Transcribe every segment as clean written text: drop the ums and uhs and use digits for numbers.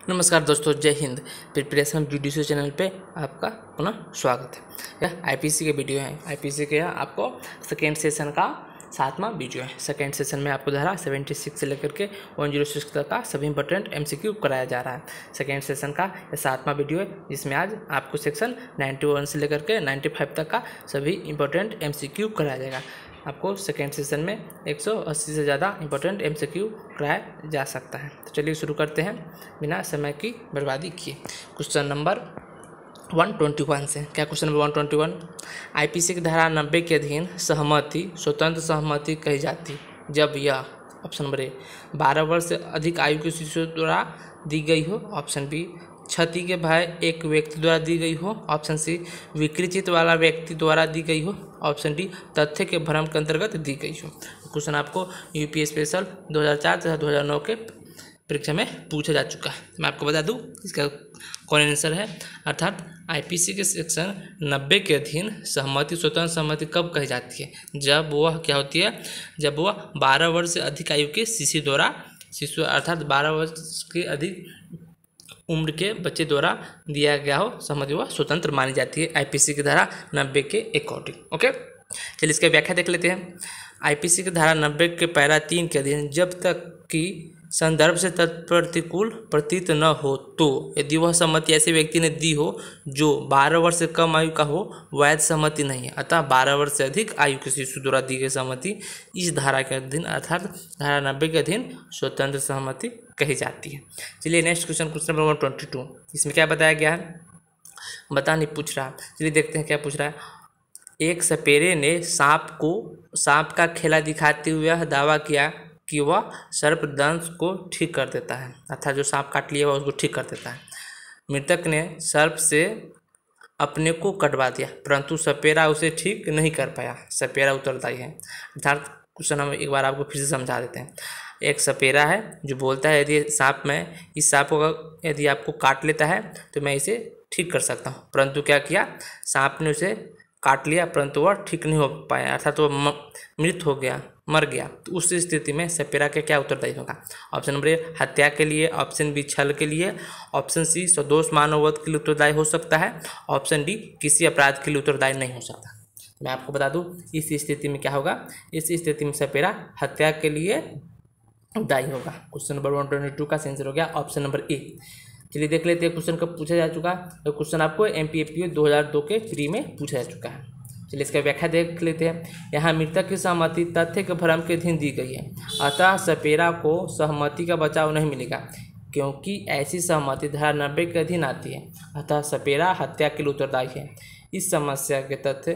नमस्कार दोस्तों, जय हिंद। प्रिपरेशन वीडियो चैनल पे आपका पुनः स्वागत है। यह आईपीसी के वीडियो है। आईपीसी के आपको सेकेंड सेशन का 7वां वीडियो है। सेकेंड सेशन में आपको धारा 76 से लेकर के 106 तक का सभी इंपॉर्टेंट एमसीक्यू कराया जा रहा है। सेकेंड सेशन का यह 7वां वीडियो है, जिसमें आज आपको सेक्शन 91 से लेकर के 95 तक का सभी इंपॉर्टेंट एमसीक्यू कराया जाएगा। आपको सेकेंड सेशन में 180 से ज़्यादा इंपॉर्टेंट एमसीक्यू कराया जा सकता है। तो चलिए शुरू करते हैं बिना समय की बर्बादी किए। क्वेश्चन नंबर 121 से। क्या क्वेश्चन नंबर 121? आईपीसी की धारा 90 के अधीन सहमति स्वतंत्र सहमति कही जाती जब यह ऑप्शन नंबर ए 12 वर्ष से अधिक आयु के शिशुओं द्वारा दी गई हो, ऑप्शन बी क्षति के भय एक व्यक्ति द्वारा दी गई हो, ऑप्शन सी विकृचित वाला व्यक्ति द्वारा दी गई हो, ऑप्शन डी तथ्य के भ्रम के अंतर्गत दी गई हो। क्वेश्चन आपको यूपी स्पेशल 2004 तथा 2009 के परीक्षा में पूछा जा चुका है। मैं आपको बता दूं इसका कौन आंसर है। अर्थात आईपीसी के सेक्शन 90 के अधीन सहमति स्वतंत्र सहमति कब कही जाती है? जब वह क्या होती है, जब वह 12 वर्ष से अधिक आयु के शिशु अर्थात 12 वर्ष के अधिक उम्र के बच्चे द्वारा दिया गया हो सहमति, वह स्वतंत्र मानी जाती है आईपीसी की धारा 90 के अकॉर्डिंग। ओके, चलिए इसकी व्याख्या देख लेते हैं। आईपीसी की धारा 90 के पैरा 3 के अधीन जब तक कि संदर्भ से तत्प्रतिकूल प्रतीत न हो, तो यदि वह सहमति ऐसे व्यक्ति ने दी हो जो 12 वर्ष से कम आयु का हो, वैध सहमति नहीं है। अतः 12 वर्ष से अधिक आयु के शिशु द्वारा दी गई सहमति इस धारा के अधीन अर्थात धारा 90 के अधीन स्वतंत्र सहमति कही जाती है। चलिए नेक्स्ट क्वेश्चन, क्वेश्चन नंबर 122। इसमें क्या बताया गया है? बता नहीं पूछ रहा। चलिए देखते हैं क्या पूछ रहा है। एक सपेरे ने सांप का खेला दिखाते हुए यह दावा किया कि वह सर्पदंश को ठीक कर देता है, अर्थात जो सांप काट लिया वह उसको ठीक कर देता है। मृतक ने सर्प से अपने को कटवा दिया, परंतु सपेरा उसे ठीक नहीं कर पाया। सपेरा उत्तरदायी है। अर्थात क्वेश्चन हम एक बार आपको फिर से समझा देते हैं। एक सपेरा है जो बोलता है यदि इस सांप को यदि आपको काट लेता है तो मैं इसे ठीक कर सकता हूँ, परंतु क्या किया, सांप ने उसे काट लिया परंतु वह ठीक नहीं हो पाया, अर्थात वह मृत हो गया, मर गया। तो उस स्थिति में सपेरा के क्या उत्तरदायी होगा? ऑप्शन नंबर ए हत्या के लिए, ऑप्शन बी छल के लिए, ऑप्शन सी सदोष मानववध के लिए उत्तरदायी हो सकता है, ऑप्शन डी किसी अपराध के लिए उत्तरदायी नहीं हो सकता। मैं आपको बता दूं इस स्थिति में क्या होगा। इस स्थिति में सपेरा हत्या के लिए दायी होगा। क्वेश्चन नंबर 122 का आंसर हो गया ऑप्शन नंबर ए। चलिए देख लेते हैं क्वेश्चन कब पूछा जा चुका है। तो क्वेश्चन आपको एमपीएफपीओ 2002 के प्री में पूछा जा चुका है। चलिए इसका व्याख्या देख लेते हैं। यहाँ मृतक की सहमति तथ्य के भ्रम के अधीन दी गई है, अतः सपेरा को सहमति का बचाव नहीं मिलेगा क्योंकि ऐसी सहमति धारा 90 के अधीन आती है। अतः सपेरा हत्या के लिए उत्तरदायी है। इस समस्या के तथ्य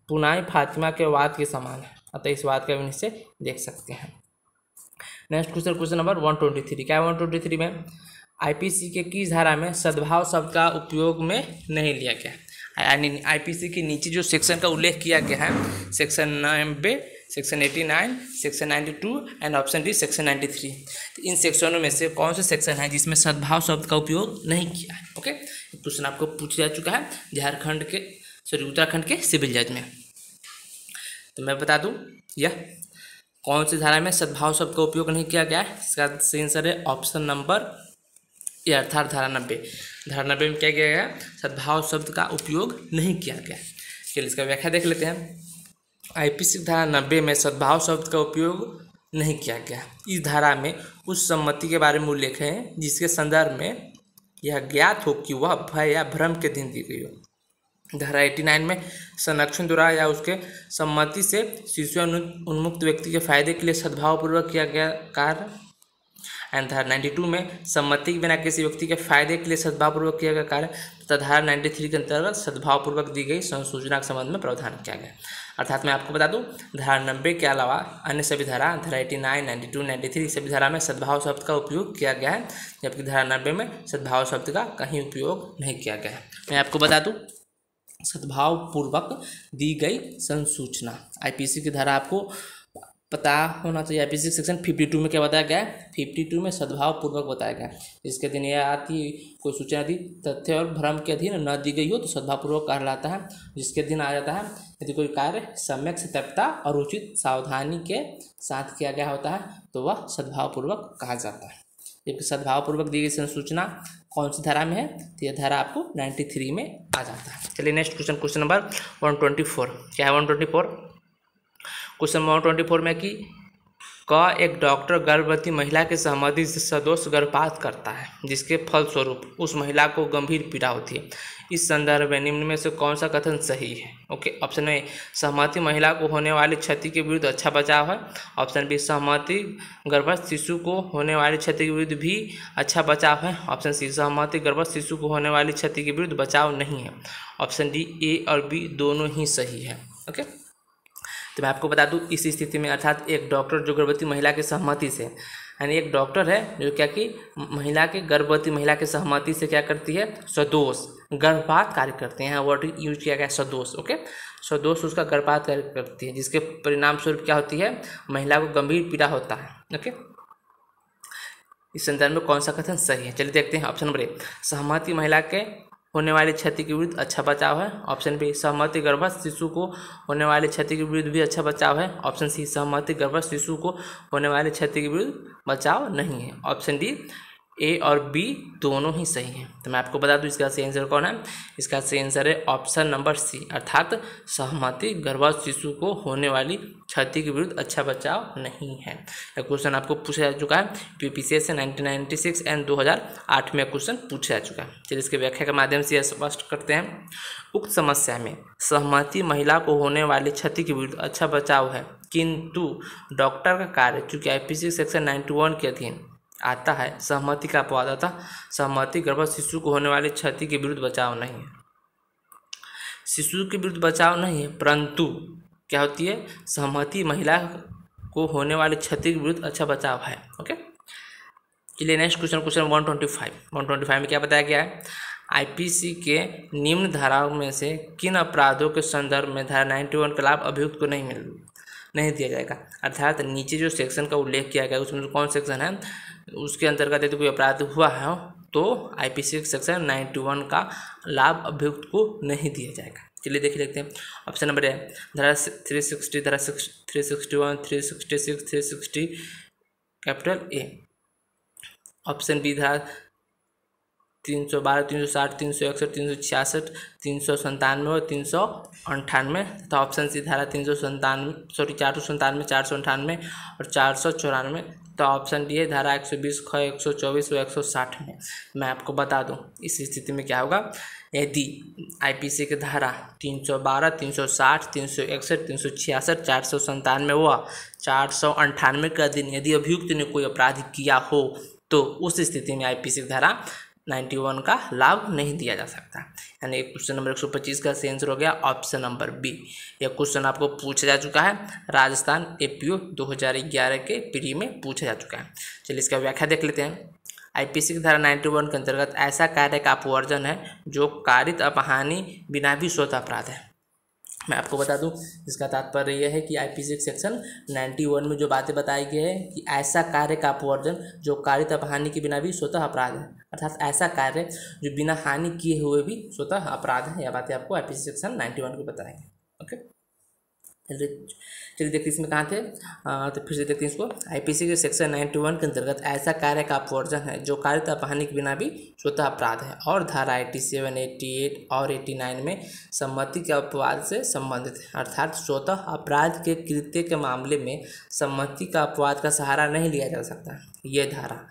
पुनाई फातिमा के वाद के समान है, अतः इस वाद का निश्चय देख सकते हैं। Next question, question number 123। क्या 123 में आईपीसी के किस धारा में सद्भाव शब्द का उपयोग में नहीं लिया गया? यानी आईपीसी के नीचे जो सेक्शन का उल्लेख किया गया है, section 90, section 89, section 92 and option D section 93। तो इन सेक्शनों में से कौन सा सेक्शन है जिसमें सद्भाव शब्द का उपयोग नहीं किया है? ओके, क्वेश्चन आपको पूछा जा चुका है उत्तराखंड के सिविल जज में। तो मैं बता दूं यह कौन सी धारा में सद्भाव शब्द का उपयोग नहीं किया गया है। इसका सही आंसर है ऑप्शन नंबर ए अर्थात धारा 90। धारा 90 में क्या किया गया? सद्भाव शब्द का उपयोग नहीं किया गया। चलिए इसका व्याख्या देख लेते हैं। आईपीसी धारा 90 में सद्भाव शब्द का उपयोग नहीं किया गया। इस धारा में उस सम्मति के बारे में उल्लेख है जिसके संदर्भ में यह ज्ञात हो कि वह भय या भ्रम के अधीन दी गई हो। धारा 89 में संरक्षण द्वारा या उसके सम्मति से शिशु उन्मुक्त व्यक्ति के फायदे के लिए सद्भावपूर्वक किया गया कार्य। एंड धारा 92 में सम्मति के बिना किसी व्यक्ति के फायदे के लिए सद्भावपूर्वक किया गया कार्य तथा धारा 93 के अंतर्गत सद्भावपूर्वक दी गई संसूचना के संबंध में प्रावधान किया गया। अर्थात मैं आपको बता दूं धारा 90 के अलावा अन्य सभी धारा 89, 92, 93 सभी धारा में सद्भाव शब्द का उपयोग किया गया है, जबकि धारा 90 में सद्भाव शब्द का कहीं उपयोग नहीं किया गया है। मैं आपको बता दूं सद्भावपूर्वक दी गई संसूचना आईपीसी की धारा आपको पता होना चाहिए। आईपीसी सेक्शन 52 में क्या बताया गया है? 52 में सद्भावपूर्वक बताया गया है। इसके अधीन यह आती कोई सूचना दी तथ्य और भ्रम के अधीन न दी गई हो तो सद्भावपूर्वक कहलाता है। जिसके अधीन आ जाता है यदि कोई कार्य सम्यक सतर्कता और उचित सावधानी के साथ किया गया होता है तो वह सद्भावपूर्वक कहा जाता है। जबकि सद्भावपूर्वक दी गई संसूचना कौन सी धारा में है, तो यह धारा आपको 93 में आ जाता है। चलिए नेक्स्ट क्वेश्चन, क्वेश्चन नंबर 124। क्या है 124? क्वेश्चन 124 में कि एक डॉक्टर गर्भवती महिला की सहमति से सदोष गर्भपात करता है जिसके फलस्वरूप उस महिला को गंभीर पीड़ा होती है। इस संदर्भ में निम्न में से कौन सा कथन सही है? ओके, ऑप्शन ए, सहमति महिला को होने वाली क्षति के विरुद्ध अच्छा बचाव है। ऑप्शन बी, सहमति गर्भस्थ शिशु को होने वाली क्षति के विरुद्ध भी अच्छा बचाव है। ऑप्शन सी, सहमति गर्भस्थ शिशु को होने वाली क्षति के विरुद्ध बचाव नहीं है। ऑप्शन डी, ए और बी दोनों ही सही है। ओके, तो मैं आपको बता दूं, इस स्थिति में अर्थात एक डॉक्टर जो गर्भवती महिला की सहमति से, यानी एक डॉक्टर है जो क्या कि गर्भवती महिला की सहमति से क्या करती है, सदोष गर्भपात कार्य करते हैं। वर्ड यूज किया गया सदोष। ओके, सदोष उसका गर्भपात कार्य करती है जिसके परिणाम स्वरूप क्या होती है, महिला को गंभीर पीड़ा होता है। ओके, इस संदर्भ में कौन सा कथन सही है? चलिए देखते हैं। ऑप्शन नंबर ए, सहमति महिला के होने वाली क्षति के विरुद्ध अच्छा बचाव है। ऑप्शन बी, सहमति गर्भस्थ शिशु को होने वाली क्षति के विरुद्ध भी अच्छा बचाव है। ऑप्शन सी, सहमति गर्भस्थ शिशु को होने वाली क्षति के विरुद्ध बचाव नहीं है। ऑप्शन डी, ए और बी दोनों ही सही हैं। तो मैं आपको बता दूं इसका सही आंसर कौन है। इसका सही आंसर है ऑप्शन नंबर सी, अर्थात सहमति गर्भस्थ शिशु को होने वाली क्षति के विरुद्ध अच्छा बचाव नहीं है। यह क्वेश्चन आपको पूछा जा चुका है यूपीपीसीएस से 1996 एंड 2008 में क्वेश्चन पूछा जा चुका है। चलिए इसके व्याख्या के माध्यम से यह स्पष्ट करते हैं। उक्त समस्या में सहमति महिला को होने वाली क्षति के विरुद्ध अच्छा बचाव है, किंतु डॉक्टर का कार्य चूँकि आईपीसी सेक्शन 91 के अधीन आता है, सहमति का अपवाद आता, सहमति गर्भस्थ शिशु को होने वाली क्षति के विरुद्ध बचाव नहीं है। शिशु के विरुद्ध बचाव नहीं है, परंतु क्या होती है, सहमति महिला को होने वाली क्षति के विरुद्ध अच्छा बचाव है। ओके, चलिए नेक्स्ट क्वेश्चन, क्वेश्चन 125 में क्या बताया गया है? आईपीसी के निम्न धाराओं में से किन अपराधों के संदर्भ में धारा 91 का लाभ अभियुक्त को नहीं दिया जाएगा। अर्थात नीचे जो सेक्शन का उल्लेख किया गया उसमें कौन सेक्शन है, उसके अंतर्गत यदि कोई अपराध हुआ है तो आईपीसी सेक्शन 91 का लाभ अभियुक्त को नहीं दिया जाएगा। चलिए देख लेते हैं। ऑप्शन नंबर ए, धारा 360, धारा 361, 366, 360 कैपिटल ए। ऑप्शन बी, धारा 312, 360, 361, 366, 397 और 398 तथा ऑप्शन सी धारा 497, 498 और 494 तो ऑप्शन डी है धारा 120, 124 और 160 में। मैं आपको बता दूं इस स्थिति में क्या होगा, यदि आईपीसी की धारा 312, 360, 361, 366, 497 व 498 के अधीन यदि अभियुक्त ने कोई अपराध किया हो तो उस स्थिति में आईपीसी की धारा 91 का लाभ नहीं दिया जा सकता। यानी क्वेश्चन नंबर 125 का सही आंसर हो गया ऑप्शन नंबर बी। यह क्वेश्चन आपको पूछा जा चुका है, राजस्थान एपीओ 2011 के प्री में पूछा जा चुका है। चलिए इसका व्याख्या देख लेते हैं। आईपीसी की धारा 91 के अंतर्गत ऐसा कार्य का अपवर्जन है जो कारित अपहानि बिना भी स्वतः अपराध है। मैं आपको बता दूं इसका तात्पर्य यह है कि आईपीसी सेक्शन 91 में जो बातें बताई गई है कि ऐसा कार्य का अपवर्जन जो कारित अपहानि के बिना भी स्वतः अपराध है, अर्थात ऐसा कार्य जो बिना हानि किए हुए भी स्वतः अपराध है। यह बातें आपको आईपीसी सेक्शन 91 को बताएंगे। ओके, चलिए देखते इसमें कहाँ थे, तो फिर से देखते हैं इसको। आईपीसी के सेक्शन 91 के अंतर्गत ऐसा कार्य का अपवर्जन है जो कारित अपहानि के बिना भी स्वतः अपराध है और धारा 87, 88 और 89 में सम्मति के अपवाद से संबंधित है। अर्थात स्वतः अपराध के कृत्य के मामले में सम्मति का अपवाद का सहारा नहीं लिया जा सकता। ये धारा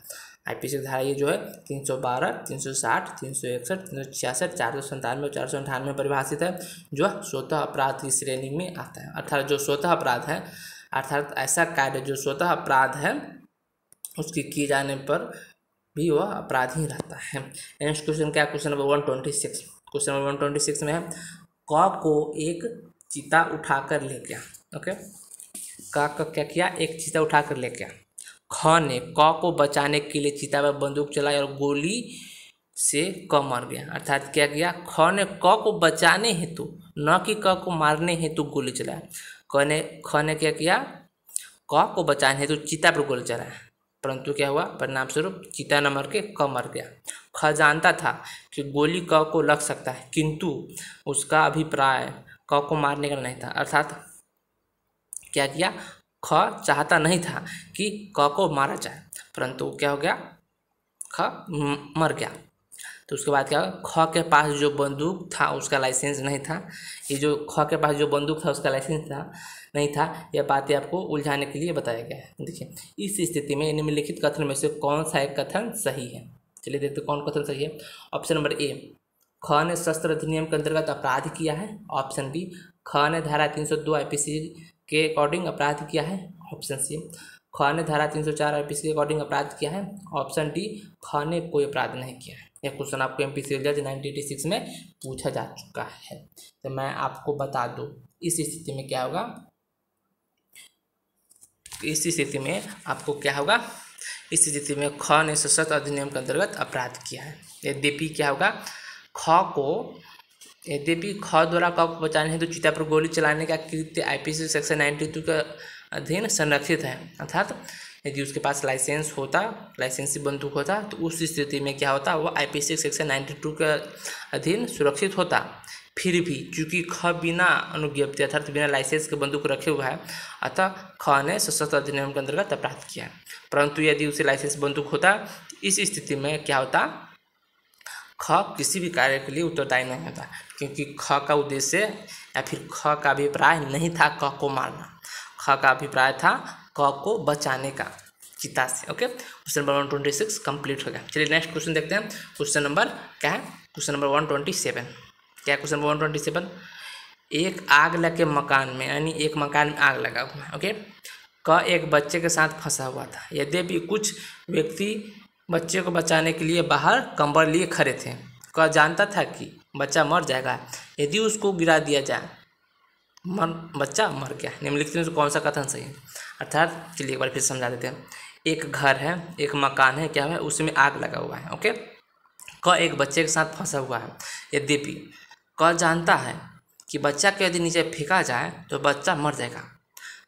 आईपीसी की धारा ये जो है 312, 360, 361, 366, 497 और 498 में परिभाषित है, जो स्वतः अपराध की श्रेणी में आता है। अर्थात जो स्वतः अपराध है, अर्थात ऐसा कार्य जो स्वतः अपराध है उसके किए जाने पर भी वह अपराध ही रहता है। नेक्स्ट क्वेश्चन क्या, क्वेश्चन नंबर 126। क्वेश्चन नंबर 126 में है क को एक चीता उठाकर ले गया। ओके, का क्या किया, एक चीता उठाकर ले गया। ख ने क को बचाने के लिए चीता पर बंदूक चलाई और गोली से क मर गया। अर्थात क्या किया, ख ने क को बचाने हेतु, न कि क को मारने हेतु गोली चलाया। ख ने क्या किया, क को बचाने हेतु चीता पर गोली चलाया, परंतु क्या हुआ, परिणाम स्वरूप चीता न मर के क मर गया। ख जानता था कि गोली क को लग सकता है, किंतु उसका अभिप्राय क को मारने का नहीं था। अर्थात क्या किया, ख चाहता नहीं था कि क को मारा जाए, परंतु क्या हो गया, मर गया। तो उसके बाद क्या होगा, ख के पास जो बंदूक था उसका लाइसेंस नहीं था। ये जो ख के पास जो बंदूक था उसका लाइसेंस नहीं था। यह बातें आपको उलझाने के लिए बताया गया है। देखिए, इस स्थिति में निम्नलिखित कथन में से कौन सा एक कथन सही है। चलिए देखते कौन कथन सही है। ऑप्शन नंबर ए, ख ने शस्त्र अधिनियम के अंतर्गत अपराध किया है। ऑप्शन बी, ख ने धारा 302 आईपीसी के अकॉर्डिंग अपराध किया है। ऑप्शन सी, ख ने धारा 304 आईपीसी के अकॉर्डिंग अपराध किया है। ऑप्शन डी, ख ने कोई अपराध नहीं किया है। यह क्वेश्चन आपको एमपीसीएल जज 1986 में पूछा जा चुका है। तो मैं आपको बता दूं, इस स्थिति में क्या होगा, इस स्थिति में आपको क्या होगा, इस स्थिति में ख ने सशस्त्र अधिनियम के अंतर्गत अपराध किया है। यद्यपि क्या होगा, यद्यपि ख द्वारा क को बचाने हेतु चिता पर गोली चलाने का कृत्य आईपीसी सेक्शन 92 के अधीन संरक्षित है। अर्थात यदि उसके पास लाइसेंस होता, लाइसेंसी बंदूक होता, तो उस स्थिति में क्या होता, वो आईपीसी सेक्शन 92 के अधीन सुरक्षित होता। फिर भी चूंकि ख बिना अनुज्ञप्ति अर्थात बिना लाइसेंस के बंदूक रखे हुआ है, अतः ख ने सशस्त्र अधिनियम के अंतर्गत अपराध किया है। परंतु यदि उसे लाइसेंस बंदूक होता, इस स्थिति में क्या होता, ख किसी भी कार्य के लिए उत्तरदायी नहीं होता, क्योंकि ख का उद्देश्य या फिर ख का अभिप्राय नहीं था क को मारना। ख का अभिप्राय था क को बचाने का चिता से। ओके, क्वेश्चन नंबर 126 कंप्लीट हो गया। चलिए नेक्स्ट क्वेश्चन देखते हैं। क्वेश्चन नंबर क्या है, क्वेश्चन नंबर 127। क्या है क्वेश्चन नंबर 127, एक आग लगे मकान में, यानी एक मकान में आग लगा हुआ है। ओके, क एक बच्चे के साथ फंसा हुआ था। यद्यपि कुछ व्यक्ति बच्चे को बचाने के लिए बाहर कंबल लिए खड़े थे। क जानता था कि बच्चा मर जाएगा यदि उसको गिरा दिया जाए, बच्चा मर गया। निम्नलिखित में से कौन सा कथन सही है। अर्थात चलिए एक बार फिर समझा देते हैं। एक घर है, एक मकान है, क्या है, उसमें आग लगा हुआ है। ओके, क एक बच्चे के साथ फंसा हुआ है। यद्यपि क जानता है कि बच्चा को यदि नीचे फेंका जाए तो बच्चा मर जाएगा,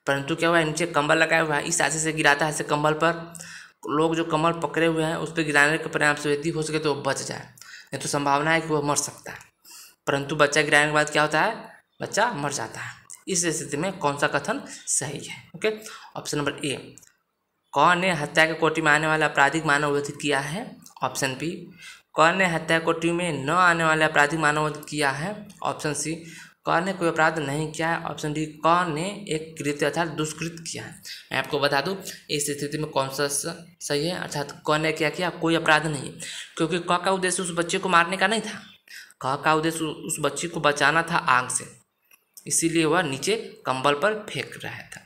परंतु क्या हुआ, नीचे कंबल लगाया हुआ है, इस आशय से गिराता है। ऐसे कंबल पर लोग जो कंबल पकड़े हुए हैं उस पर गिराने के परिणाम से यदि हो सके तो वो बच जाए, नहीं तो संभावना है कि वो मर सकता है। परंतु बच्चा गिराने के बाद क्या होता है, बच्चा मर जाता है। इस स्थिति में कौन सा कथन सही है। ओके, ऑप्शन नंबर ए, क ने हत्या के कोटि में आने वाला आपराधिक मानववध किया है। ऑप्शन बी, क ने हत्या कोटि में न आने वाले आपराधिक मानववध किया है। ऑप्शन सी, क ने कोई अपराध नहीं किया है। ऑप्शन डी, क ने एक कृत्य अर्थात दुष्कृत किया है। मैं आपको बता दूं इस स्थिति में कौन सा सही है। अर्थात क ने क्या किया, कोई अपराध नहीं, क्योंकि क का उद्देश्य उस बच्चे को मारने का नहीं था। क का उद्देश्य उस बच्चे को बचाना था आग से, इसीलिए वह नीचे कंबल पर फेंक रहा था।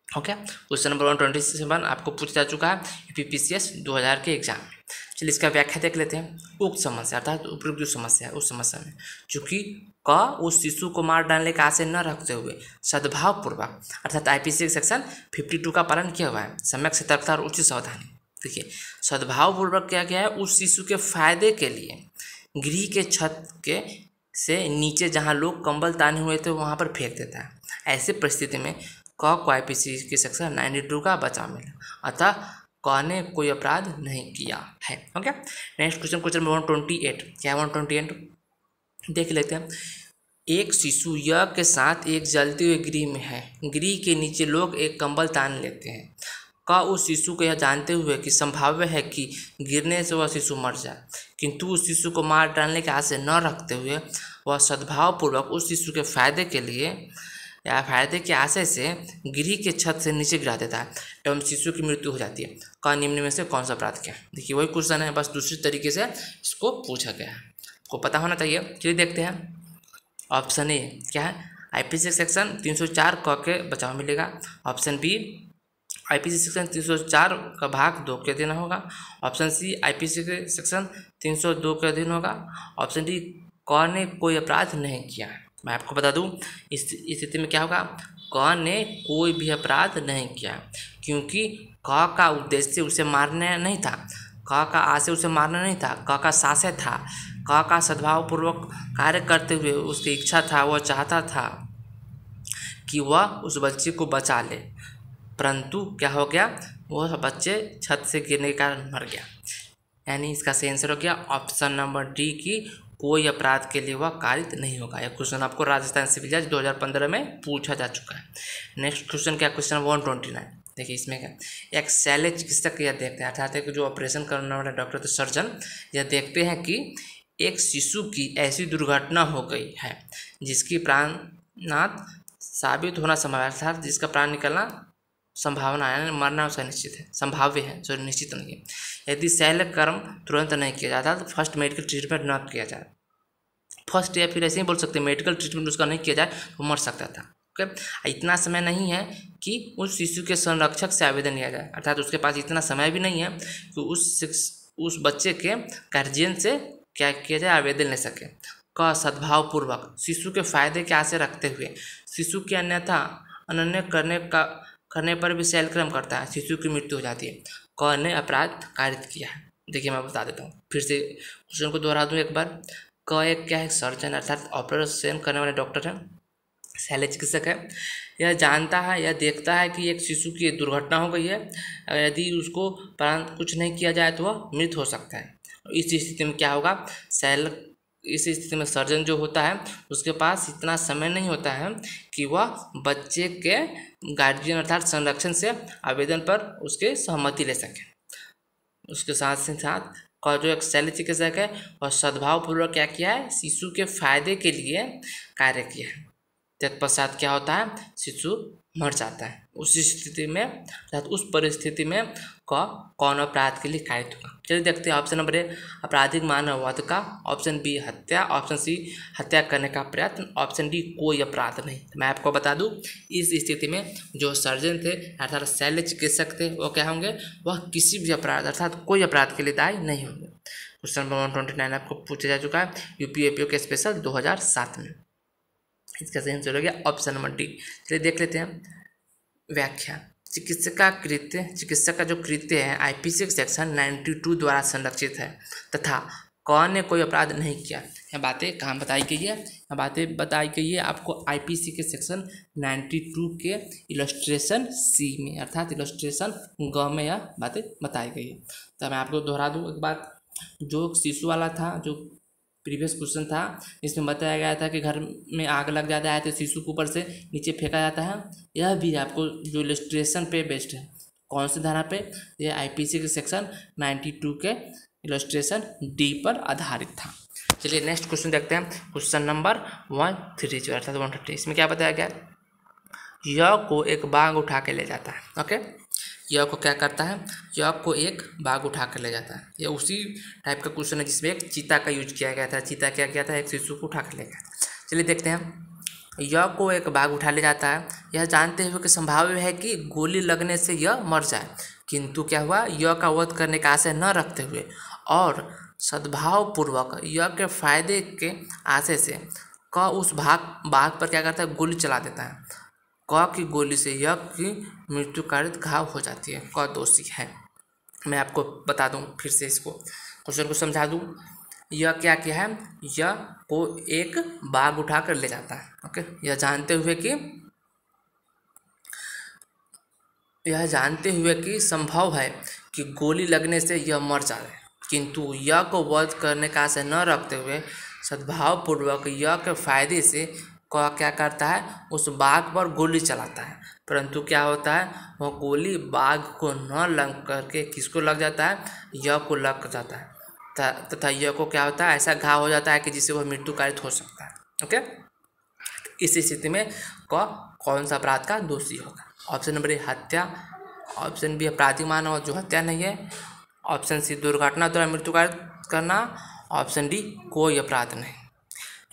ओके, क्वेश्चन नंबर 127 आपको पूछा जा चुका है यूपीपीसीएस 2000 के एग्जाम में। चलिए इसका व्याख्या देख लेते हैं। उक्त समस्या अर्थात उपयुक्त जो समस्या है, उस समस्या में चूंकि क उस शिशु को मार डालने का आशय न रखते हुए सद्भावपूर्वक अर्थात आईपीसी सेक्शन 52 का पालन किया हुआ है, सम्यक सतर्कता और उचित सावधानी। देखिए, सद्भावपूर्वक क्या गया है, उस शिशु के फायदे के लिए गृह के छत के से नीचे जहाँ लोग कंबल ताने हुए थे वहाँ पर फेंक देता है। ऐसी परिस्थिति में क को आईपीसी के सेक्शन 92 का बचाव मिला, अतः क ने कोई अपराध नहीं किया है। Okay, next question, question number 128। क्या है 128 देख लेते हैं। एक शिशु यह के साथ एक जलते हुए गृह में है। गृह के नीचे लोग एक कंबल तान लेते हैं। क उस शिशु को यह जानते हुए कि संभाव्य है कि गिरने से वह शिशु मर जाए, किंतु उस शिशु को मार डालने के आशय न रखते हुए वह सद्भावपूर्वक उस शिशु के फायदे के लिए या फायदे के आशय से गृह के छत से नीचे गिरा देता है एवं शिशु की मृत्यु हो जाती है। क निम्न में से कौन सा अपराध किया। देखिए वही क्वेश्चन है, बस दूसरी तरीके से इसको पूछा गया है, आपको पता होना चाहिए। चलिए देखते हैं। ऑप्शन ए क्या है, आईपीसी सेक्शन 304 क के बचाव मिलेगा। ऑप्शन बी, आईपीसी सेक्शन 304 का भाग 2 के अधीन होगा। ऑप्शन सी, आईपीसी के सेक्शन 302 के अधीन होगा। ऑप्शन डी, क ने कोई अपराध नहीं किया है। मैं आपको बता दूं इस स्थिति में क्या होगा, क ने कोई भी अपराध नहीं किया, क्योंकि क का उद्देश्य उसे मारना नहीं था, क का आशय उसे मारना नहीं था, क का साशय था, क का सद्भावपूर्वक कार्य करते हुए उसकी इच्छा था, वह चाहता था कि वह उस बच्चे को बचा ले, परंतु क्या हो गया, वह बच्चे छत से गिरने के कारण मर गया। यानी इसका सही आंसर हो गया ऑप्शन नंबर डी की कोई अपराध के लिए वह कारित नहीं होगा। यह क्वेश्चन आपको राजस्थान सिविल जज 2015 में पूछा जा चुका है। नेक्स्ट क्वेश्चन क्या, क्वेश्चन 129। देखिए इसमें क्या, एक शल्य चिकित्सक यह देखते हैं, अर्थात एक जो ऑपरेशन करने वाला डॉक्टर तो सर्जन यह देखते हैं कि एक शिशु की ऐसी दुर्घटना हो गई है जिसकी प्राणनाथ साबित होना संभव है, अर्थात जिसका प्राण निकलना संभावना है, मरना उसका निश्चित है, संभाव्य है, जो निश्चित नहीं है। यदि शल्य कर्म तुरंत नहीं किया जाता तो फर्स्ट मेडिकल ट्रीटमेंट न किया जाए, फर्स्ट या फिर ऐसे ही बोल सकते हैं मेडिकल ट्रीटमेंट उसका नहीं किया जाए तो मर सकता था। ओके, इतना समय नहीं है कि उस शिशु के संरक्षक से आवेदन लिया जाए, अर्थात उसके पास इतना समय भी नहीं है कि उस बच्चे के गार्जियन से क्या किया जाए, आवेदन ले सके। क सद्भावपूर्वक शिशु के फायदे के आशय रखते हुए शिशु की अन्यथा अनन्य करने पर भी शल्य कर्म करता है, शिशु की मृत्यु हो जाती है। क ने अपराध कारित किया है। देखिए मैं बता देता हूँ, फिर से क्वेश्चन को दोहरा दूँ एक बार। क एक क्या है, सर्जन अर्थात ऑपरेशन करने वाले डॉक्टर है, शल्य चिकित्सक है। यह जानता है, यह देखता है कि एक शिशु की दुर्घटना हो गई है, यदि उसको प्राण कुछ नहीं किया जाए तो वह मृत हो सकता है। इस स्थिति में क्या होगा, इस स्थिति में सर्जन जो होता है उसके पास इतना समय नहीं होता है कि वह बच्चे के गार्जियन अर्थात संरक्षण से आवेदन पर उसके सहमति ले सके। उसके साथ का जो एक शल्य चिकित्सक है वह सद्भावपूर्वक क्या किया है, शिशु के फायदे के लिए कार्य किया है। तत्पश्चात क्या होता है, शिशु मर जाता है। उस स्थिति में अर्थात उस परिस्थिति में कौन अपराध के लिए कारित होगा। चलिए देखते हैं ऑप्शन नंबर ए आपराधिक मानववध का, ऑप्शन बी हत्या, ऑप्शन सी हत्या करने का प्रयत्न, ऑप्शन डी कोई अपराध नहीं। मैं आपको बता दूं इस स्थिति में जो सर्जन थे अर्थात शल्य चिकित्सक थे वो क्या होंगे, वह किसी भी अपराध अर्थात कोई अपराध के लिए दायी नहीं होंगे। क्वेश्चन नंबर 129 आपको पूछा जा चुका है यूपीएपीओ के स्पेशल 2007 में। इसका सही आंसर हो गया ऑप्शन नंबर डी। चलिए देख लेते हैं व्याख्या। चिकित्सक का जो कृत्य है आईपीसी सेक्शन 92 द्वारा संरक्षित है तथा कौन ने कोई अपराध नहीं किया। यह बातें कहाँ बताई गई है, यह बातें बताई गई है आपको आईपीसी के सेक्शन 92 के इलस्ट्रेशन सी में, अर्थात इलस्ट्रेशन ग में यह बातें बताई गई है। तो मैं आपको दोहरा दूँ एक बात, जो शिशु वाला था, जो प्रीवियस क्वेश्चन था, इसमें बताया गया था कि घर में आग लग जाता है तो शिशु को ऊपर से नीचे फेंका जाता है। यह भी आपको जो इलस्ट्रेशन पे बेस्ड है, कौन सी धारा पे, यह आईपीसी के सेक्शन 92 के इलस्ट्रेशन डी पर आधारित था। चलिए नेक्स्ट क्वेश्चन देखते हैं, क्वेश्चन नंबर 130 अर्थात 130। इसमें क्या बताया गया, यह को एक बाघ उठा के ले जाता है। ओके, यह को क्या करता है, यह को एक बाघ उठा कर ले जाता है। यह उसी टाइप का क्वेश्चन है जिसमें एक चीता का यूज किया गया था। चीता क्या किया था, एक शिशु को उठा कर ले गया। चलिए देखते हैं, यह को एक बाघ उठा ले जाता है, यह जानते हुए कि संभाव्य है कि गोली लगने से यह मर जाए, किंतु क्या हुआ, यह का वध करने का आशय न रखते हुए और सद्भावपूर्वक यह के फायदे के आशय से क उस बाघ पर क्या करता है, गोली चला देता है। क की गोली से यह की मृत्यु कारित घाव हो जाती है। क दोषी है। मैं आपको बता दूं फिर से, इसको क्वेश्चन को समझा दूं। यह क्या किया है, यह को एक बाघ उठा कर ले जाता है। ओके, यह जानते हुए कि संभव है कि गोली लगने से यह मर जाए, किंतु यह को वध करने का आशय न रखते हुए सद्भावपूर्वक यह के फायदे से क्या करता है, उस बाघ पर गोली चलाता है। परंतु क्या होता है, वह गोली बाघ को न लग करके किसको लग जाता है, यह को लग जाता है तथा यह को क्या होता है, ऐसा घाव हो जाता है कि जिससे वह मृत्यु कारित हो सकता है। ओके, इस स्थिति में कौन सा अपराध का दोषी होगा। ऑप्शन नंबर ए हत्या, ऑप्शन बी अपराधी मानव जो हत्या नहीं है, ऑप्शन सी दुर्घटना द्वारा मृत्यु कारित करना, ऑप्शन डी कोई अपराध नहीं।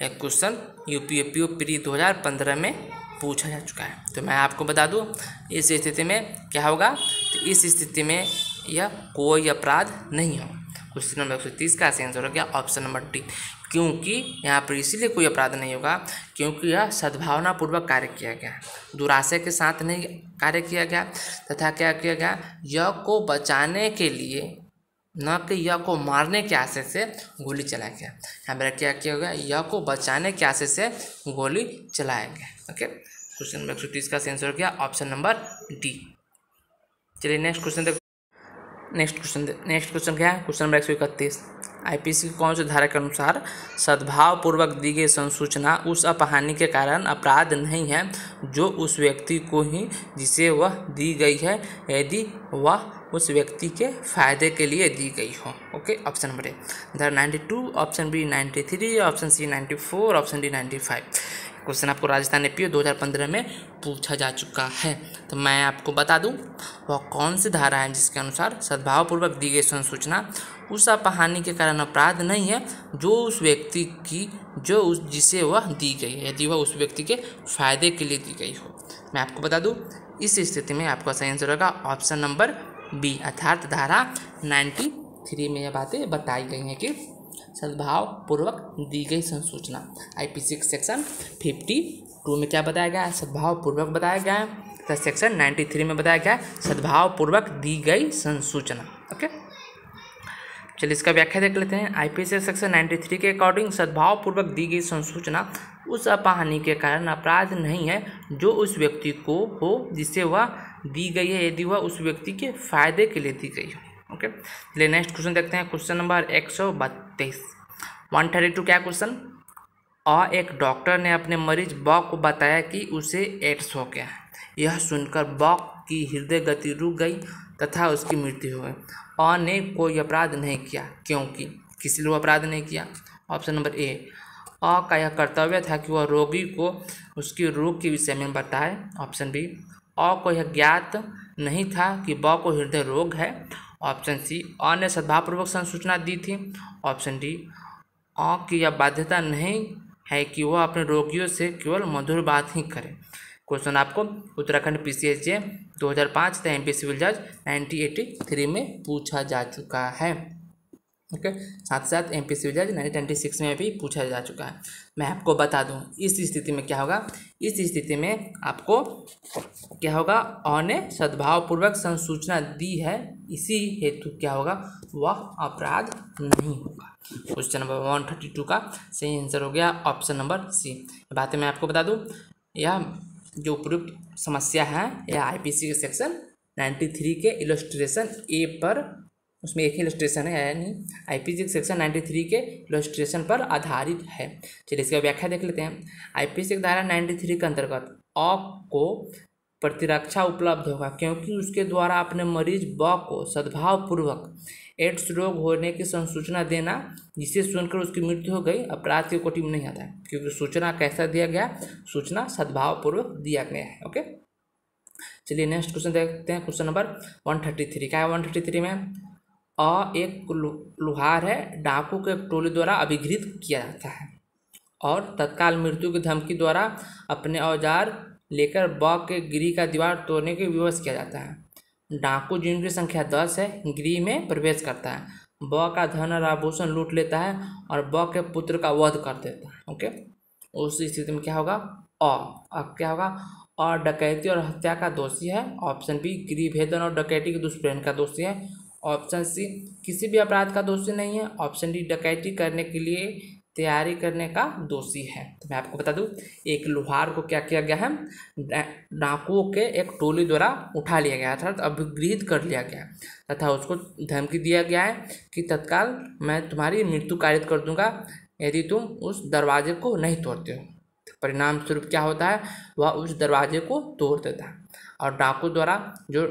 एक क्वेश्चन यूपीएपीओ प्री 2015 में पूछा जा चुका है। तो मैं आपको बता दूं इस स्थिति में क्या होगा, तो इस स्थिति में यह कोई अपराध नहीं हो। क्वेश्चन नंबर 130 का आंसर हो गया ऑप्शन नंबर डी, क्योंकि यहाँ पर इसीलिए कोई अपराध नहीं होगा क्योंकि यह सद्भावनापूर्वक कार्य किया गया, दुराशय के साथ नहीं कार्य किया गया तथा क्या किया गया, यह को बचाने के लिए न कि यह को मारने के आशय से गोली चलाया गया। यहाँ पर क्या किया गया, यह को बचाने के आशय से गोली चलाया गया। ओके, क्वेश्चन नंबर 130 का आंसर हो गया ऑप्शन नंबर डी। चलिए नेक्स्ट क्वेश्चन देखो। नेक्स्ट क्वेश्चन क्या है, क्वेश्चन नंबर 131। आईपीसी कौन सी धारा के अनुसार सद्भाव पूर्वक दी गई संसूचना उस अपहानि के कारण अपराध नहीं है जो उस व्यक्ति को ही जिसे वह दी गई है, यदि वह उस व्यक्ति के फायदे के लिए दी गई हो। ओके, ऑप्शन नंबर ए धारा 92, option B 93, option C 94, option D 95। Question आपको राजस्थान एपीओ 2015 में पूछा जा चुका है। तो मैं आपको बता दूं वह कौन सी धारा है जिसके अनुसार सद्भावपूर्वक दी गई संसूचना उस अपहानि के कारण अपराध नहीं है जो उस व्यक्ति की जिसे वह दी गई है, यदि वह उस व्यक्ति के फायदे के लिए दी गई हो। मैं आपको बता दूं इस स्थिति में आपका सही आंसर होगा ऑप्शन नंबर बी, अर्थात धारा 93 में यह बातें बताई गई हैं कि सद्भाव पूर्वक दी गई संसूचना। आईपीसी सेक्शन 52 में क्या बताया गया है, सद्भाव पूर्वक बताया गया है, तो सेक्शन 93 में बताया गया है सद्भाव पूर्वक दी गई संसूचना। ओके, चलिए इसका व्याख्या देख लेते हैं। आईपीसी सेक्शन 93 के अकॉर्डिंग सद्भाव पूर्वक दी गई संसूचना उस अपहानि के कारण अपराध नहीं है जो उस व्यक्ति को हो जिसे वह दी गई है, यदि वह उस व्यक्ति के फायदे के लिए दी गई हो। ओके, चलिए नेक्स्ट क्वेश्चन देखते हैं। क्वेश्चन नंबर 132, 132 क्या क्वेश्चन। एक डॉक्टर ने अपने मरीज बॉ को बताया कि उसे एड्स हो गया है। यह सुनकर बॉ की हृदय गति रुक गई तथा उसकी मृत्यु हो गई। ने कोई अपराध नहीं किया क्योंकि किसी ने अपराध नहीं किया। ऑप्शन नंबर ए, का यह कर्तव्य था कि वह रोगी को उसके रोग के विषय में बताए। ऑप्शन बी, को यह ज्ञात नहीं था कि बॉ को हृदय रोग है। ऑप्शन सी, ने सद्भावपूर्वक संसूचना दी थी। ऑप्शन डी, की यह बाध्यता नहीं है कि वह अपने रोगियों से केवल मधुर बात ही करे। क्वेश्चन आपको उत्तराखंड PCHJ 2005 तथा MP सिविल जज 1983 में पूछा जा चुका है। ओके, साथ साथ MP सिविल जज 1996 में भी पूछा जा चुका है। मैं आपको बता दूं इस स्थिति में क्या होगा, इस स्थिति में आपको क्या होगा, ने सद्भावपूर्वक संसूचना दी है, इसी हेतु क्या होगा, वह अपराध नहीं होगा। क्वेश्चन नंबर 132 का सही आंसर हो गया ऑप्शन नंबर सी। बातें मैं आपको बता दूं, यह जो उपयुक्त समस्या है यह आईपीसी के सेक्शन 93 के इलस्ट्रेशन ए पर, उसमें एक ही इलस्ट्रेशन है यानी आईपीसी सेक्शन 93 के इलस्ट्रेशन पर आधारित है। चलिए इसका व्याख्या देख लेते हैं। आईपीसी धारा 93 के अंतर्गत को प्रतिरक्षा उपलब्ध होगा क्योंकि उसके द्वारा अपने मरीज ब को सद्भावपूर्वक एड्स रोग होने की संसूचना देना जिसे सुनकर उसकी मृत्यु हो गई अपराध की कोटि में नहीं आता है, क्योंकि सूचना कैसा दिया गया, सूचना सद्भावपूर्वक दिया गया है। ओके, चलिए नेक्स्ट क्वेश्चन देखते हैं। क्वेश्चन नंबर 133 क्या है। 133 में एक लुहार है, डाकू के एक टोली द्वारा अभिघृत किया जाता है और तत्काल मृत्यु की धमकी द्वारा अपने औजार लेकर ब के गृह का दीवार तोड़ने के विवश किया जाता है। डाकू जिनकी संख्या 10 है गृह में प्रवेश करता है, ब का धन और आभूषण लूट लेता है और ब के पुत्र का वध कर देता है। ओके, उस स्थिति में क्या होगा, अब क्या होगा, और डकैती और हत्या का दोषी है। ऑप्शन बी, गृह भेदन और डकैती के दुष्प्रेरण का दोषी है। ऑप्शन सी, किसी भी अपराध का दोषी नहीं है। ऑप्शन डी, डकैती करने के लिए तैयारी करने का दोषी है। तो मैं आपको बता दूं एक लुहार को क्या किया गया है, डाकुओं के एक टोली द्वारा उठा लिया गया अर्थात अभिगृहित कर लिया गया तथा उसको धमकी दिया गया है कि तत्काल मैं तुम्हारी मृत्यु कारित कर दूंगा यदि तुम उस दरवाजे को नहीं तोड़ते हो। परिणाम स्वरूप क्या होता है, वह उस दरवाजे को तोड़ देता है और डाकू द्वारा जो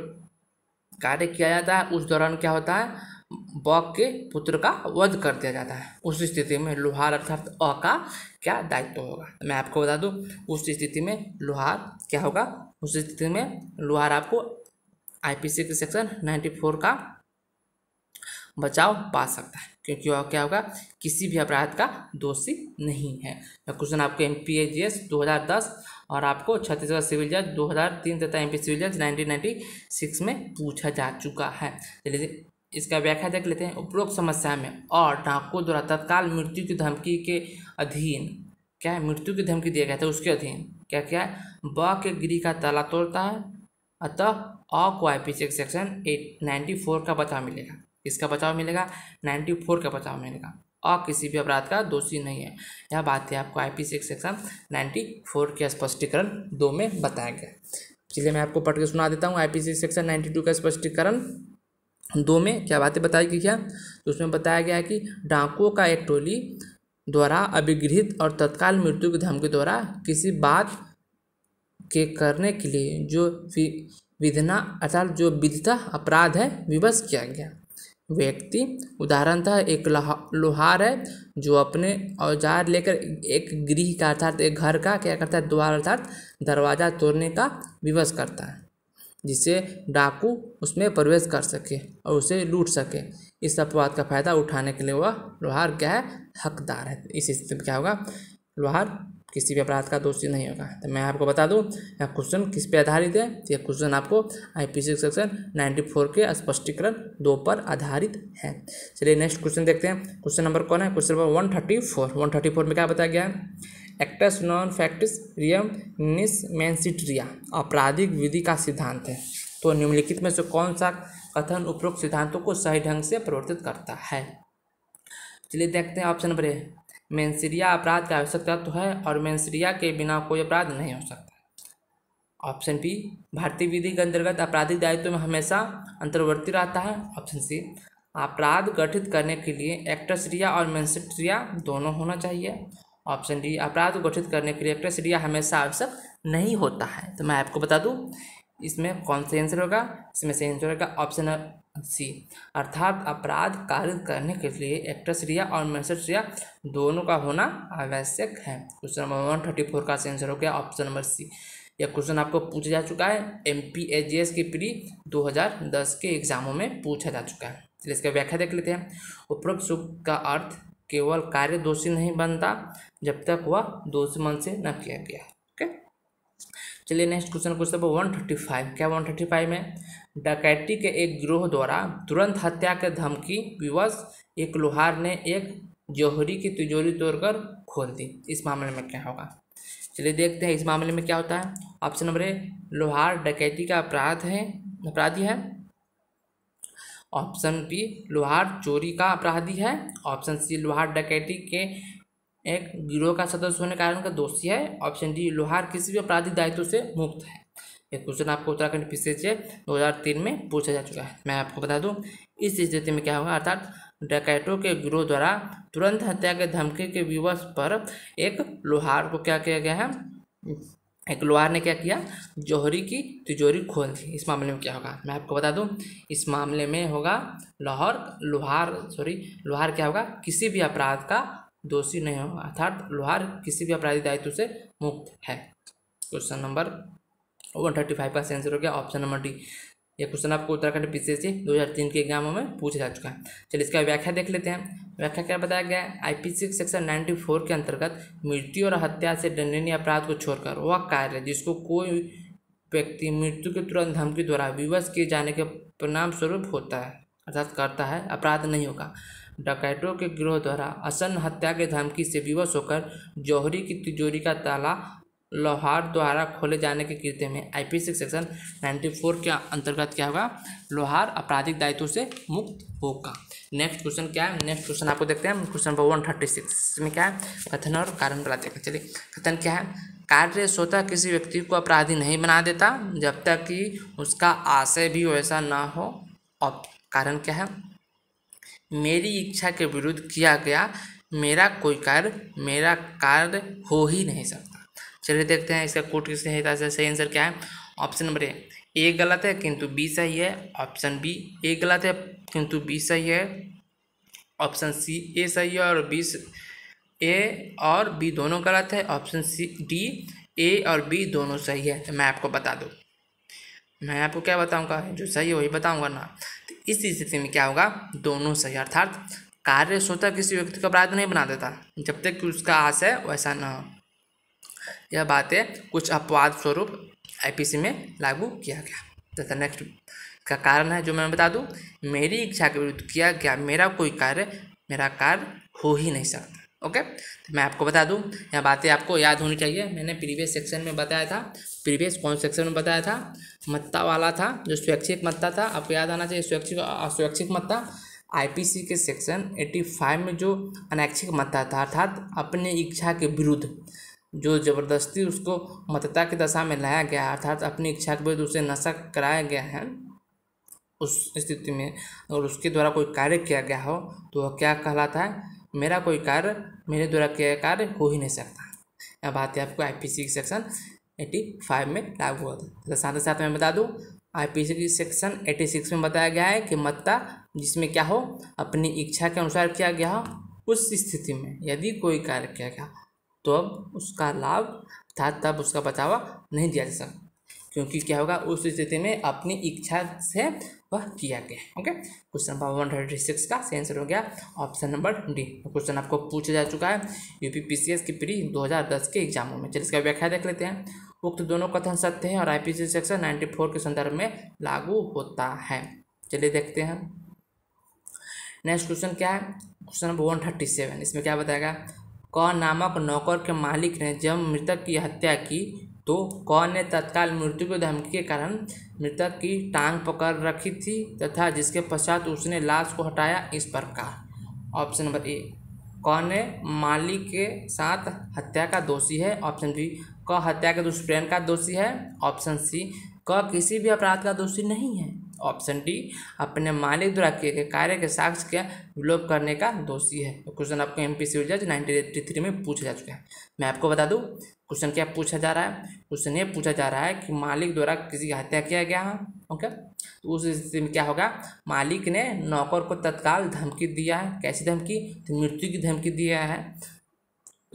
कार्य किया जाता है उस दौरान क्या होता है, बॉक के पुत्र का वध कर दिया जाता है। उस स्थिति में लुहार अर्थात का क्या दायित्व होगा। मैं आपको बता दूं उस स्थिति में लुहार क्या होगा, उस स्थिति में लुहार आपको आईपीसी के सेक्शन 94 का बचाव पा सकता है क्योंकि वह क्या होगा, किसी भी अपराध का दोषी नहीं है। क्वेश्चन आपको MPAGS 2010 और आपको छत्तीसगढ़ सिविल जज 2003 तथा MP सिविल जज 1996 में पूछा जा चुका है। चलिए इसका व्याख्या देख लेते हैं। उपरोक्त समस्या में और डाकू द्वारा तत्काल मृत्यु की धमकी के अधीन क्या है, मृत्यु की धमकी दिया गया था उसके अधीन क्या क्या है, ब के गृह का ताला तोड़ता है, अतः को आईपीसी सेक्शन 94 का बचाव मिलेगा। इसका बचाव मिलेगा 94 का बचाव मिलेगा। किसी भी अपराध का दोषी नहीं है। यह बात है आपको आईपीसी सेक्शन 94 के स्पष्टीकरण 2 में बताया गया। चलिए मैं आपको पढ़ के सुना देता हूँ आईपीसी सेक्शन 92 का स्पष्टीकरण। 2 में क्या बातें बताई गई क्या, तो उसमें बताया गया है कि डाकुओं का एक टोली द्वारा अभिगृहित और तत्काल मृत्यु की धमकी द्वारा किसी बात के करने के लिए जो विधना अर्थात जो विधिता अपराध है विवश किया गया व्यक्ति उदाहरणतः एक लोहार है जो अपने औजार लेकर एक गृह का अर्थात एक घर का क्या करता है, द्वार अर्थात दरवाज़ा तोड़ने का विवश करता है, जिससे डाकू उसमें प्रवेश कर सके और उसे लूट सके। इस अपवाद का फायदा उठाने के लिए वह लोहार क्या है, हकदार है। इस स्थिति में क्या होगा, लोहार किसी भी अपराध का दोषी नहीं होगा। तो मैं आपको बता दूं यह क्वेश्चन किस पे आधारित है, यह क्वेश्चन आपको आईपीसी सेक्शन 94 के स्पष्टीकरण 2 पर आधारित है। चलिए नेक्स्ट क्वेश्चन देखते हैं। क्वेश्चन नंबर कौन है, क्वेश्चन नंबर 134 में क्या बताया गया है, एक्टस नॉन फैक्टिस रियम निस मैंसिट्रिया आपराधिक विधि का सिद्धांत है। तो निम्नलिखित में से कौन सा कथन उपरोक्त सिद्धांतों को सही ढंग से प्रवर्तित करता है। चलिए देखते हैं ऑप्शन नंबर ए, मेंसिरिया अपराध का आवश्यक तत्व है और मेंसिरिया के बिना कोई अपराध नहीं हो सकता। ऑप्शन बी, भारतीय विधि के अंतर्गत आपराधिक दायित्व में हमेशा अंतर्वर्ती रहता है। ऑप्शन सी, अपराध गठित करने के लिए एक्टस रिया और मेंसिस रिया दोनों होना चाहिए। ऑप्शन डी, अपराध को गठित करने के लिए एक्टस रिया हमेशा आवश्यक नहीं होता है। तो मैं आपको बता दूं इसमें कौन सा आंसर होगा, इसमें से आंसर होगा ऑप्शन सी, अर्थात अपराध कारित करने के लिए एक्टस रिया और मेंसिस रिया दोनों का होना आवश्यक है। क्वेश्चन नंबर 134 का आंसर हो गया ऑप्शन नंबर सी। यह क्वेश्चन आपको पूछा जा चुका है, MPAGS के प्री 2010 के एग्जामों में पूछा जा चुका है। चलिए इसका व्याख्या देख लेते हैं। उपरोक्त सूक्त का अर्थ केवल कार्य दोषी नहीं बनता जब तक वह दोषी मन से न किया गया। ओके, चलिए नेक्स्ट क्वेश्चन नंबर 135। क्या 135 में, डकैती के एक गिरोह द्वारा तुरंत हत्या के धमकी विवश एक लोहार ने एक जौहरी की तिजोरी तोड़कर खोल दी। इस मामले में क्या होगा, चलिए देखते हैं इस मामले में क्या होता है। ऑप्शन नंबर ए, लोहार डकैती का अपराधी है। ऑप्शन बी, लोहार चोरी का अपराधी है। ऑप्शन सी, लोहार डकैती के एक गिरोह का सदस्य होने के कारण का दोषी है। ऑप्शन डी, लोहार किसी भी आपराधिक दायित्व से मुक्त है। यह क्वेश्चन आपको उत्तराखंड PCC 2003 में पूछा जा चुका है। मैं आपको बता दूं इस स्थिति में क्या होगा, अर्थात डकैतों के गिरोह द्वारा तुरंत हत्या के धमकी के विवश पर एक लोहार को क्या किया गया है, एक लोहार ने क्या किया, जौहरी की तिजोरी खोल दी। इस मामले में क्या होगा, मैं आपको बता दूं इस मामले में होगा लोहार क्या होगा, किसी भी अपराध का दोषी नहीं होगा, अर्थात लोहार किसी भी आपराधिक दायित्व से मुक्त है। क्वेश्चन नंबर 135 का आंसर हो गया ऑप्शन नंबर डी। यह क्वेश्चन आपको उत्तराखंड PCC 2003 के एग्जामों में पूछा जा चुका है। चलिए इसका व्याख्या देख लेते हैं। व्याख्या क्या बताया गया है, IPC सेक्शन 94 के अंतर्गत मृत्यु और हत्या से दंडनीय अपराध को छोड़कर वह कार्य जिसको कोई व्यक्ति मृत्यु के तुरंत धमकी द्वारा विवश किए जाने के परिणाम स्वरूप होता है अर्थात करता है, अपराध नहीं होगा। डकैतों के गिरोह द्वारा आसन्न हत्या के धमकी से विवश होकर जौहरी की तिजोरी का ताला लोहार द्वारा खोले जाने के कृत्य में IPC सेक्शन 94 के अंतर्गत क्या होगा, लोहार आपराधिक दायित्व से मुक्त होगा। नेक्स्ट क्वेश्चन क्या है, नेक्स्ट क्वेश्चन आपको देखते हैं। क्वेश्चन नंबर 136 में क्या है, कथन और कारण बताते हैं। चलिए कथन क्या है, कार्य स्वतः किसी व्यक्ति को अपराधी नहीं बना देता जब तक कि उसका आशय भी वैसा ना हो। और कारण क्या है, मेरी इच्छा के विरुद्ध किया गया मेरा कार्य हो ही नहीं सकता। चलिए देखते हैं इसका कोट किसने है, सही आंसर क्या है। ऑप्शन नंबर ए गलत है किंतु बी सही है। ऑप्शन बी, ए गलत है किंतु बी सही है। ऑप्शन सी, ए सही है और ए और बी दोनों गलत है। ऑप्शन सी डी, ए और बी दोनों सही है। तो मैं आपको बता दूं, मैं आपको क्या बताऊंगा, जो सही है वही बताऊंगा ना। तो इस स्थिति में क्या होगा, दोनों सही, अर्थात कार्य स्वतः किसी व्यक्ति को अपराध नहीं बना देता जब तक कि उसका आशय वैसा न हो। यह बातें कुछ अपवाद स्वरूप IPC में लागू किया गया। जैसा नेक्स्ट का कारण है जो मैं बता दूं, मेरी इच्छा के विरुद्ध किया गया मेरा कार्य हो ही नहीं सकता। ओके, तो मैं आपको बता दूं यह बातें आपको याद होनी चाहिए। मैंने प्रीवियस सेक्शन में बताया था, प्रीवियस कौन सेक्शन में बताया था, मत्ता वाला था, जो स्वैच्छिक मत्ता था, आपको याद आना चाहिए। स्वैच्छिक मत्ता IPC के सेक्शन 85 में जो अनैच्छिक मत्ता था, अर्थात अपनी इच्छा के विरुद्ध जो ज़बरदस्ती उसको मतता की दशा में लाया गया, अर्थात अपनी इच्छा के विरुद्ध उसे नशा कराया गया है, उस स्थिति में और उसके द्वारा कोई कार्य किया गया हो तो वह क्या कहलाता है, मेरा कोई कार्य मेरे द्वारा किया गया कार्य हो ही नहीं सकता। यह बात है आपको आईपीसी की सेक्शन 85 में लागू होता है। तो साथ ही साथ मैं बता दूं आईपीसी की सेक्शन 86 में बताया गया है कि मत्ता जिसमें क्या हो अपनी इच्छा के अनुसार किया गया हो, उस स्थिति में यदि कोई कार्य किया गया तो अब उसका लाभ था तब उसका बचावा नहीं दिया जा सकता, क्योंकि क्या होगा उस स्थिति में अपनी इच्छा से वह किया गया। ओके, क्वेश्चन नंबर 136 का आंसर हो गया ऑप्शन नंबर डी। क्वेश्चन आपको पूछा जा चुका है यूपीपीसीएस की प्री 2010 के एग्जामों में। चलिए इसका व्याख्या देख लेते हैं। उक्त दोनों कथन सत्य है और आईपीसी सेक्शन 94 के संदर्भ में लागू होता है। चलिए देखते हैं नेक्स्ट क्वेश्चन क्या है। क्वेश्चन नंबर 137, इसमें क्या बताएगा, क नामक नौकर के मालिक ने जब मृतक की हत्या की तो क ने तत्काल मृत्यु की धमकी के कारण मृतक की टांग पकड़ रखी थी तथा जिसके पश्चात उसने लाश को हटाया इस प्रकार। ऑप्शन नंबर ए, क ने मालिक के साथ हत्या का दोषी है। ऑप्शन बी, क हत्या के दुष्प्रेरण का दोषी है। ऑप्शन सी, क किसी भी अपराध का दोषी नहीं है। ऑप्शन डी, अपने मालिक द्वारा किए गए कार्य के साक्ष्य के विलोप करने का दोषी है। तो क्वेश्चन आपको एमपी सिविल जज 1983 में पूछा जा चुका है। मैं आपको बता दूं क्वेश्चन क्या पूछा जा रहा है। क्वेश्चन ये पूछा जा रहा है कि मालिक द्वारा किसी की हत्या किया गया है। ओके, तो उस स्थिति में क्या होगा, मालिक ने नौकर को तत्काल धमकी दिया है। कैसी धमकी, तो मृत्यु की धमकी दिया है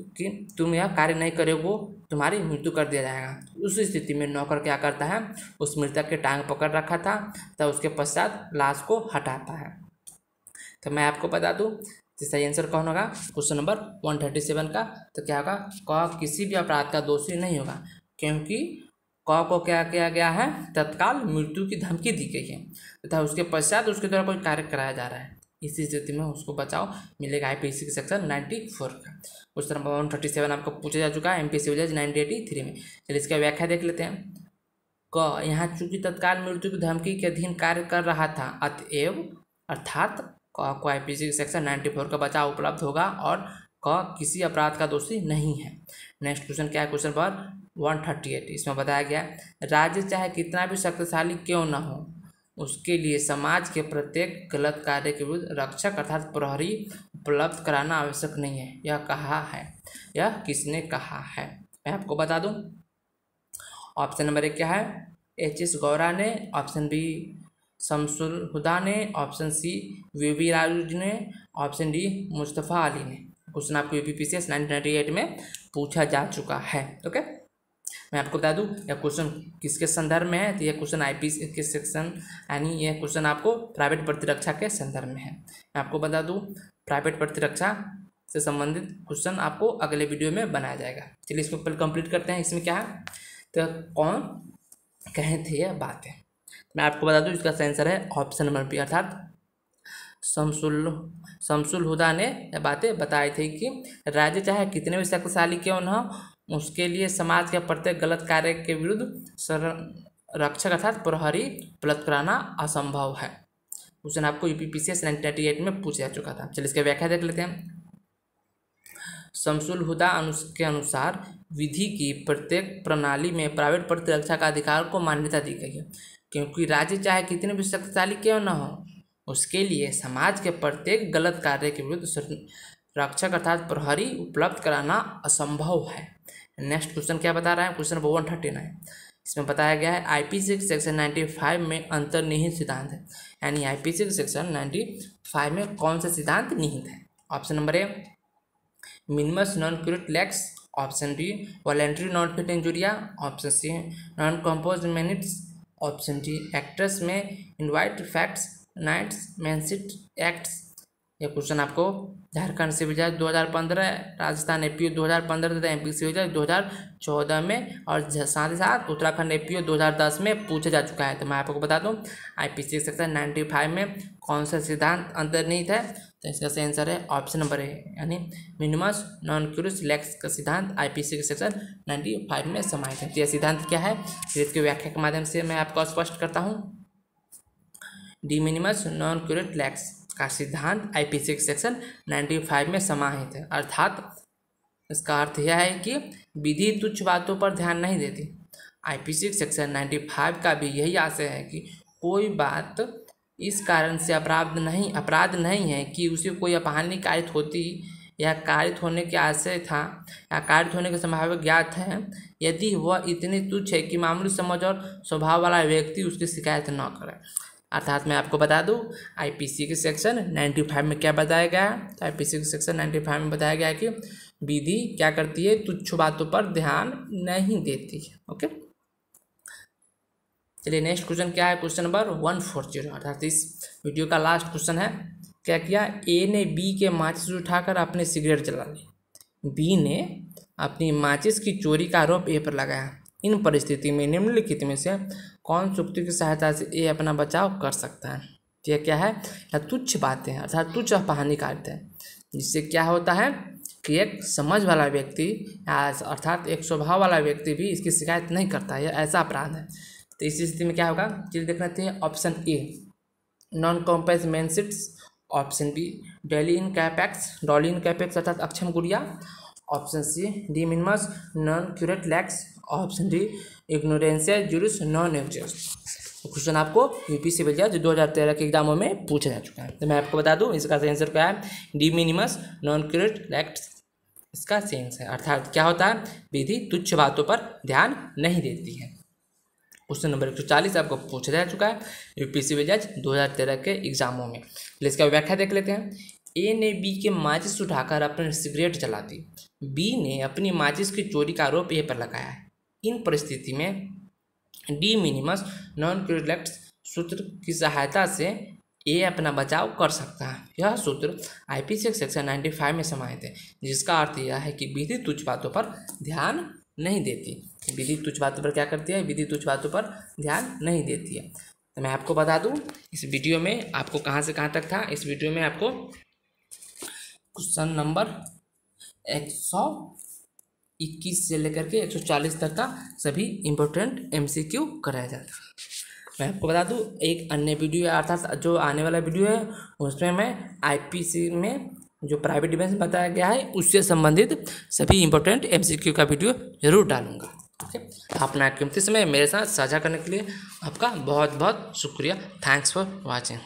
कि तुम यह कार्य नहीं करोगे तुम्हारी मृत्यु कर दिया जाएगा। उस स्थिति में नौकर क्या करता है, उस मृतक के टांग पकड़ रखा था तब उसके पश्चात लाश को हटाता है। तो मैं आपको बता दूं सही आंसर कौन होगा क्वेश्चन नंबर 137 का। तो क्या होगा, क किसी भी अपराध का दोषी नहीं होगा, क्योंकि क को क्या किया गया है, तत्काल मृत्यु की धमकी दी गई है तथा उसके पश्चात उसके द्वारा कोई कार्य कराया जा रहा है। इसी स्थिति में उसको बचाव मिलेगा आईपीसी के सेक्शन 94 का। क्वेश्चन नंबर 137 आपको पूछा जा चुका है एमपी सिविल जज 1983 में। चलिए इसका व्याख्या देख लेते हैं। क यहाँ चूंकि तत्काल मृत्यु की धमकी के अधीन कार्य कर रहा था अतएव अर्थात क को आईपीसी के सेक्शन 94 का बचाव उपलब्ध होगा और क किसी अपराध का दोषी नहीं है। नेक्स्ट क्वेश्चन क्या है, क्वेश्चन नंबर 138, इसमें बताया गया राज्य चाहे कितना भी शक्तिशाली क्यों न हो उसके लिए समाज के प्रत्येक गलत कार्य के विरुद्ध रक्षक अर्थात प्रहरी उपलब्ध कराना आवश्यक नहीं है। यह कहा है, यह किसने कहा है, मैं आपको बता दूं। ऑप्शन नंबर 1 क्या है, एच.एस. गौरा ने। ऑप्शन बी, शमसुल हुदा ने। ऑप्शन सी, वी राजू ने। ऑप्शन डी, मुस्तफ़ा अली ने। क्वेश्चन आपको यूपीपीसीएस 1998 में पूछा जा चुका है। ओके, मैं आपको बता दूं यह क्वेश्चन किसके संदर्भ में है, तो यह क्वेश्चन आईपीसी के सेक्शन यानी यह क्वेश्चन आपको प्राइवेट प्रतिरक्षा के संदर्भ में है। मैं आपको बता दूं प्राइवेट प्रतिरक्षा से संबंधित क्वेश्चन आपको अगले वीडियो में बनाया जाएगा। चलिए इसको पहले कंप्लीट करते हैं। इसमें क्या है, तो कौन कहे थे यह बातें, मैं आपको बता दूं इसका आंसर है ऑप्शन नंबर बी अर्थात शमसुल हुदा ने यह बातें बताई थी कि राज्य चाहे कितने भी शक्तिशाली क्यों न हो उसके लिए समाज के प्रत्येक गलत कार्य के विरुद्ध रक्षक अर्थात प्रहरी उपलब्ध कराना असंभव है। क्वेश्चन आपको यूपीपीसीएस 1998 में पूछा जा चुका था। चलिए इसका व्याख्या देख लेते हैं। शमसुल हुदा के अनुसार विधि की प्रत्येक प्रणाली में प्राइवेट प्रतिरक्षा का अधिकार को मान्यता दी गई है, क्योंकि राज्य चाहे कितने भी शक्तिशाली क्यों न हो उसके लिए समाज के प्रत्येक गलत कार्य के विरुद्ध रक्षक अर्थात प्रहरी उपलब्ध कराना असंभव है। नेक्स्ट क्वेश्चन क्या बता रहा है, क्वेश्चन नंबर 139, इसमें बताया गया है आईपीसी सेक्शन 95 में अंतर्निहित सिद्धांत है, यानी आईपीसी सेक्शन 95 में कौन सा सिद्धांत निहित है। Option number A, minimis non curat lex. Option D, volenti non fit injuria. Option C, non compos mentis. Option D, actus में इनवाइट फैक्ट्स नाइट्स मैनसिट एक्ट्स। यह क्वेश्चन आपको झारखंड सिविल जज 2015, राजस्थान एपीओ 2015 तथा एमपी सिविल जज 2014 में और साथ ही साथ उत्तराखंड एपीओ 2010 में पूछा जा चुका है। तो मैं आपको बता दूं आईपीसी सेक्शन 95 में कौन सा सिद्धांत अंतर्निहित है, तो इसका सही आंसर है ऑप्शन नंबर ए, यानी मिनिमस नॉन क्यूरियस लेक्स का सिद्धांत आईपीसी के सेक्शन 95 में समाहित है। यह सिद्धांत क्या है, इसके व्याख्या के माध्यम से मैं आपको स्पष्ट करता हूँ। De minimis non curat lex का सिद्धांत आईपीसी सेक्शन 95 में समाहित है, अर्थात इसका अर्थ यह है कि विधि तुच्छ बातों पर ध्यान नहीं देती। आईपीसी सेक्शन 95 का भी यही आशय है कि कोई बात इस कारण से अपराध नहीं है कि उसे कोई अपहानि कारित होती या कारित होने के आशय था या कारित होने की संभावना ज्ञात है, यदि वह इतनी तुच्छ है कि मामूली समझ और स्वभाव वाला व्यक्ति उसकी शिकायत न करे। अर्थात मैं आपको बता दूं, आईपीसी के सेक्शन 95 में क्या बताया गया है। तो आईपीसी के सेक्शन 95 में बताया गया है कि विधि क्या करती है, तुच्छ बातों पर ध्यान नहीं देती है। ओके, चलिए नेक्स्ट क्वेश्चन क्या है, क्वेश्चन नंबर 140। अर्थात इस वीडियो का लास्ट क्वेश्चन है। क्या किया, ए ने बी के माचिस उठाकर अपने सिगरेट जला ली। बी ने अपनी माचिस की चोरी का आरोप ए पर लगाया। इन परिस्थिति में निम्नलिखित में से कौन सी युक्ति की सहायता से ए अपना बचाव कर सकता है। यह क्या है, तुच्छ बातें हैं अर्थात तुच्छ अपहानिकारक है, जिससे क्या होता है कि एक समझ वाला व्यक्ति अर्थात एक स्वभाव वाला व्यक्ति भी इसकी शिकायत नहीं करता है, ऐसा अपराध है। तो इस स्थिति में क्या होगा, चलिए देख लेते हैं। Option A non compos mentis, option B doli incapax अर्थात अक्षम गुड़िया, option C de minimis non curat lex, option D ignorantia juris non excusat. Question आपको यूपीएससी में जो 2013 के एग्जामों में पूछा जा चुका है। तो मैं आपको बता दूं इसका आंसर क्या है, D minimis non curat lakhs इसका सेंस है। अर्थात क्या होता है, विधि तुच्छ बातों पर ध्यान नहीं देती है। क्वेश्चन नंबर 140 आपको पूछा जा चुका है यूपीएससी में 2013 के एग्जामों में। इसका व्याख्या देख लेते हैं। ए ने बी के माचिस उठाकर अपनी सिगरेट जला दी। बी ने अपनी माचिस की चोरी का आरोप ए पर लगाया है। इन परिस्थिति में डी मिनिमस नॉन क्यूरेट सूत्र की सहायता से ए अपना बचाव कर सकता है। यह सूत्र आईपीसी सेक्शन 95 में समाहित है, जिसका अर्थ यह है कि विधि तुच्छ बातों पर ध्यान नहीं देती। विधि तुच्छ बातों पर क्या करती है, विधि तुच्छ बातों पर ध्यान नहीं देती है। तो मैं आपको बता दूं इस वीडियो में आपको कहां से कहां तक था। इस वीडियो में आपको क्वेश्चन नंबर 121 से लेकर के 140 तक का सभी इम्पोर्टेंट एमसीक्यू कराया जाता है। मैं आपको बता दूं एक अन्य वीडियो अर्थात जो आने वाला वीडियो है उसमें मैं आईपीसी में जो प्राइवेट डिफेंस बताया गया है उससे संबंधित सभी इम्पोर्टेंट एमसीक्यू का वीडियो जरूर डालूंगा। ओके, अपना कीमती समय मेरे साथ साझा करने के लिए आपका बहुत बहुत शुक्रिया। Thanks for watching.